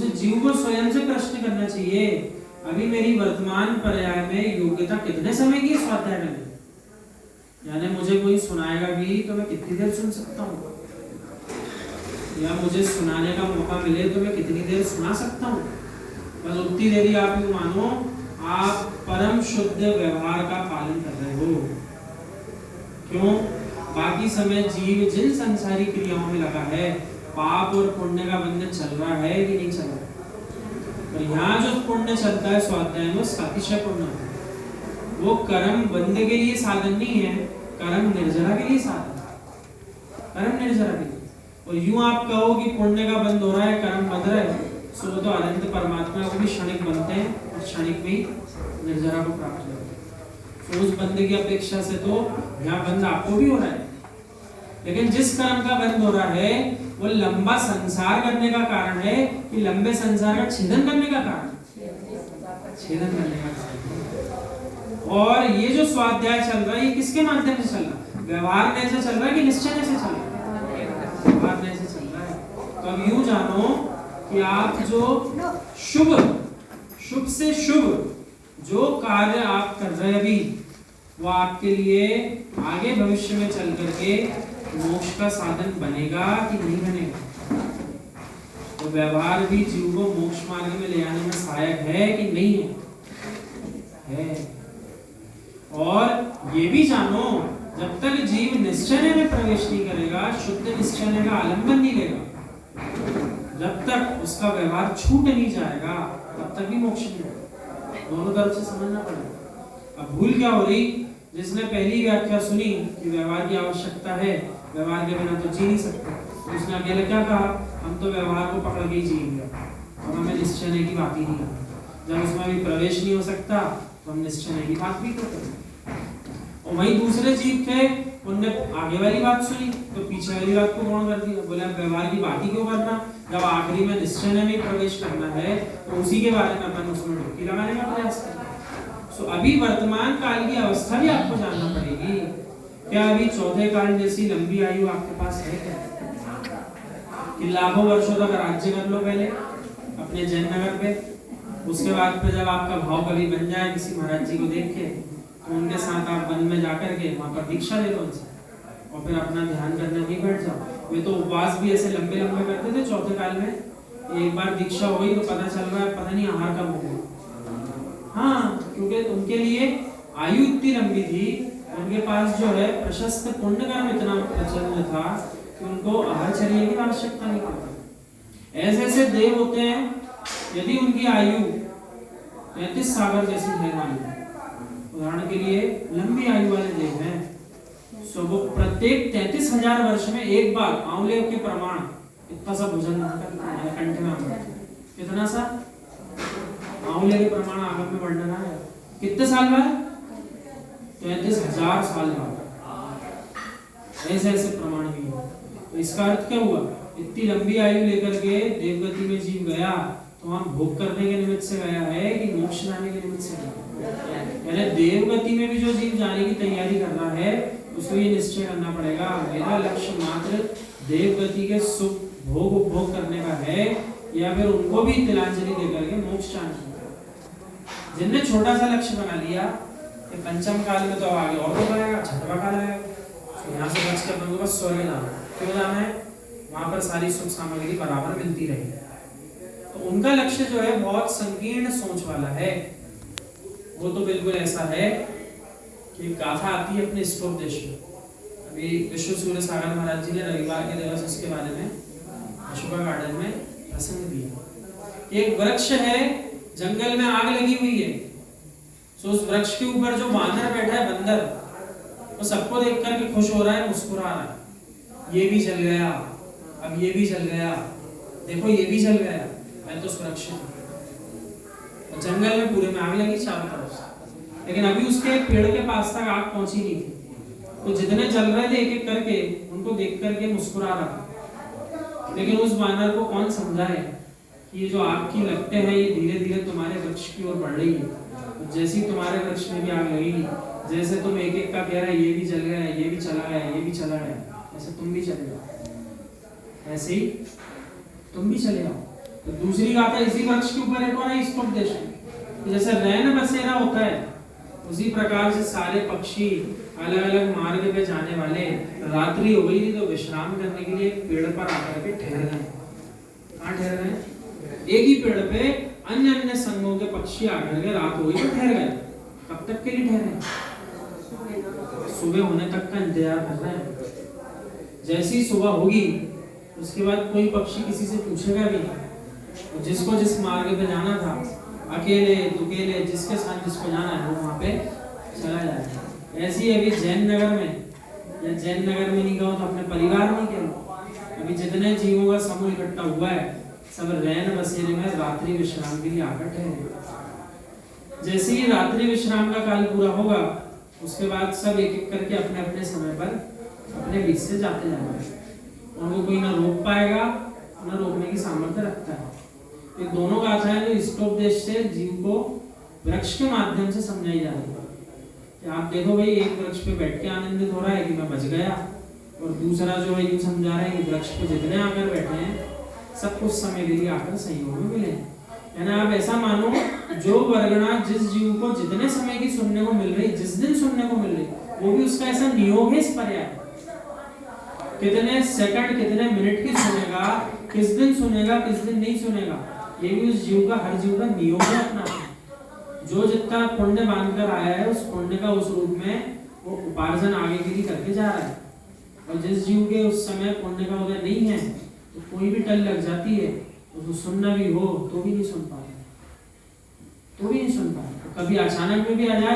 मुझे जीव को स्वयं से प्रश्न करना चाहिए, अभी मेरी वर्तमान पर्याय में योग्यता कितने समय की स्वाध्याय करने, यानी मुझे कोई सुनाएगा भी तो मैं कितनी देर सुन सकता हूँ, या मुझे सुनाने का मौका मिले तो मैं कितनी देर सुना सकता हूँ। बस उतनी देरी आप यूँ मानो आप परम शुद्ध व्यवहार का पालन कर रहे हो। क्यों? बाकी समय जीव जिन संसारी क्रियाओं में लगा है, पाप और पुण्य का बंधन चल रहा है कि नहीं चल रहा, पर यहाँ जो पुण्य चलता है स्वाध्याय में, सातिशय पुण्य है, वो कर्म बंद के लिए साधन नहीं है, कर्म निर्जरा के लिए साधन, कर्म निर्जरा के लिए। और यूं आप कहो कि पुण्य का बंद हो रहा है, कर्म बंध रहा है, सो तो अनंत परमात्मा को भी क्षणिक बनते हैं और क्षणिक में निर्जरा को प्राप्त हो जाते हैं। तो उस बंद की अपेक्षा से तो यहाँ बंद आपको भी हो रहा है, लेकिन जिस कर्म का बंद हो रहा है वो लंबा संसार करने का कारण है कि लंबे संसार का छेदन करने का कारण, छेदन करने का कारण। और ये जो स्वाध्याय चल रहा है ये किसके माध्यम से चल रहा है? व्यवहार में से चल रहा है कि निश्चय से चल रहा है? व्यवहार में से चल रहा है। तो अब यूं जानो कि आप जो शुभ से शुभ जो कार्य आप कर रहे हैं अभी, वो आपके लिए आगे भविष्य में चल करके मोक्ष का साधन बनेगा कि नहीं बनेगा। तो व्यवहार भी जीव को मोक्ष मार्ग में ले आने में सहायक है कि नहीं है? और ये भी जानो, जब तक जीव निश्चय में प्रवेश नहीं करेगा, शुद्ध निश्चय का आलंबन नहीं लेगा, जब तक उसका व्यवहार छूट नहीं जाएगा, तब तक भी मोक्ष नहीं होगा। दोनों तरफ से समझना पड़ेगा। अब भूल क्या हो रही? जिसने पहली व्याख्या सुनी कि व्यवहार की आवश्यकता है, व्यवहार के बिना तो जी नहीं सकते, उसने अकेले क्या कहा? हम तो व्यवहार को पकड़ के ही जिएंगे, और हमें निश्चय की बात ही नहीं है। जब उसमें भी प्रवेश नहीं हो सकता तो हम निश्चय की बात भी करते हैं। और वही दूसरे जीव थे, उनने आगे वाली बात सुनी तो पीछे वाली बात को गौण कर दिया, बोले व्यवहार की बात ही क्यों करना, जब आखिरी में निश्चय में प्रवेश करना है तो उसी के बारे में अपन उसमें डुबकी लगाने का प्रयास करें। सो अभी वर्तमान काल की अवस्था भी आपको जानना पड़ेगी। क्या अभी चौथे काल जैसी लंबी आयु आपके पास है क्या, कि लाखों वर्षों तक राज्य कर लो पहले अपने जैन नगर पे, उसके बाद पे जब आपका भाव कभी बन जाए किसी महाराज जी को देख के, तो उनके साथ आप वन में जाकर के वहां पर दीक्षा ले लो उनसे, और फिर अपना ध्यान करने भी बैठ जाओ। वे तो उपवास भी ऐसे लंबे लंबे करते थे चौथे काल में। एक बार दीक्षा हो गई तो पता चल रहा है पता नहीं आहार कब हो गया। हाँ, क्योंकि उनके लिए आयु इतनी लंबी थी, उनके पास जो है प्रशस्त पुण्य कर्म इतना प्रचंड था कि उनको आहारचर्या की आवश्यकता नहीं पड़ती। ऐसे ऐसे देव होते हैं, यदि उनकी आयु 33 सागर जैसी है, उदाहरण के लिए लंबी आयु वाले देव हैं, सो वो प्रत्येक 33,000 वर्ष में एक बार आंवले के प्रमाण इतना सा भोजन कंठ में, कितना सा आंवले के प्रमाण आगम में वर्णन है। कितने साल बाद? 33,000 साल बाद। ऐसे ऐसे प्रमाण भी है। तो इसका अर्थ क्या हुआ? इतनी लंबी आयु लेकर के देवगति में जीव गया तो हम भोग करने के निमित्त से गया है कि मोक्ष जाने के निमित्त से गया? यानी देवगति में भी जो जीव जाने की तैयारी कर रहा है उसको ये निश्चय करना पड़ेगा, मेरा लक्ष्य मात्र देवगति के सुख भोग उपभोग करने का है, या फिर उनको भी तिलांजलि देकर के मोक्ष जाना। जिनने छोटा सा लक्ष्य बना लिया कि पंचम काल में तो आगे और हो जाएगा, छठवां काल आएगा, तो यहाँ से बच के अपन को बस स्वर्ग जाना। क्यों जाना है? वहां पर सारी सुख सामग्री बराबर मिलती रहेगी। तो उनका लक्ष्य जो है बहुत संकीर्ण सोच वाला है। वो तो बिल्कुल ऐसा है कि गाथा आती है अपने स्कोप देश में। अभी विश्व सूर्य सागर महाराज जी ने रविवार के दिवस इसके बारे में अशोका गार्डन में प्रसंग दिया। एक वृक्ष है, जंगल में आग लगी हुई है, सो उस वृक्ष के ऊपर जो बांदर बैठा है, बंदर, वो सबको देख करके खुश हो रहा है, मुस्कुरा रहा है। ये भी जल गया, अब ये भी जल गया, देखो ये भी जल गया, मैं तो सुरक्षित हूं। जंगल में पूरे में आग लगी चारों तरफ से, लेकिन अभी उसके पेड़ के पास तक आग पहुंची नहीं थी। तो जितने जल रहे थे एक एक करके उनको देख करके मुस्कुरा रहा। लेकिन उस बानर को कौन समझाए कि ये जो आग की लपटें हैं ये धीरे धीरे तुम्हारे वृक्ष की ओर बढ़ रही है। तो जैसे ही तुम्हारे वृक्ष में भी आग लगेगी, जैसे तुम एक एक का कह रहे ये भी जल गया, ये भी चला गया, ये भी चला गया, ऐसे तुम भी चले जाओ, ऐसे ही तुम भी चले जाओ। तो दूसरी गाथा इसी वृक्ष के ऊपर एक और है स्तोपदेश में। जैसे रैन बसेरा होता है उसी प्रकार से सारे पक्षी अलग अलग मार्ग पे जाने वाले रात्रि हो गई थी तो विश्राम करने के लिए पेड़ पर आकर के ठहर गए। कहाँ ठहर गए? एक ही पेड़ पे अन्य अन्य संघों के पक्षी आकर के रात हो गई तो ठहर गए। कब तक के लिए ठहरे? सुबह होने तक का इंतजार कर रहे हैं। जैसी सुबह होगी उसके बाद कोई पक्षी किसी से पूछेगा भी नहीं। जिसको जिस मार्ग पे जाना था अकेले दुकेले जिसके साथ जिसको जाना है वो वहाँ पे चला जाएगा। ऐसी अभी जैन नगर में या जैन नगर में नहीं कहो तो अपने परिवार में कह लो, अभी जितने जीवों का समूह इकट्ठा हुआ है सब रैन बसेरे में रात्रि विश्राम के लिए आकर ठहरे। जैसे ही रात्रि विश्राम का काल पूरा होगा उसके बाद सब एक एक करके अपने अपने समय पर अपने बीच से जाते जाएंगे। उनको कोई ना रोक पाएगा ना रोकने की सामर्थ्य रखता है। ये दोनों गाथाएं जो स्तोपदेश से जीव को वृक्ष के माध्यम से समझाई जा रही है। आप देखो भाई एक वृक्ष पे बैठ के आनंदित हो रहा है कि मैं बच गया, और दूसरा जो है यूं समझा रहा है कि वृक्ष पे जितने आकर बैठे हैं सब कुछ समय के लिए आकर संयोग में मिले। है ना? आप ऐसा मानो जो वर्गणा जिस जीव को जितने समय की सुनने को मिल रही, जिस दिन सुनने को मिल रही, वो भी उसका ऐसा नियोग है इस पर्याय। कितने सेकंड कितने मिनट की सुनेगा, किस दिन सुनेगा किस दिन नहीं सुनेगा, ये भी उस जीव का हर जीव का नियोग है अपना। जो जितना पुण्य बांध कर आया है उस पुण्य का उस रूप में वो उपार्जन आगे के लिए करके जा रहा है। और जिस जीव के उस समय पुण्य का उदय नहीं है तो कोई भी टल लग जाती है, उसको सुनना भी हो तो भी नहीं सुन पाता, तो भी नहीं सुन पाता। कभी अचानक में भी आ जाए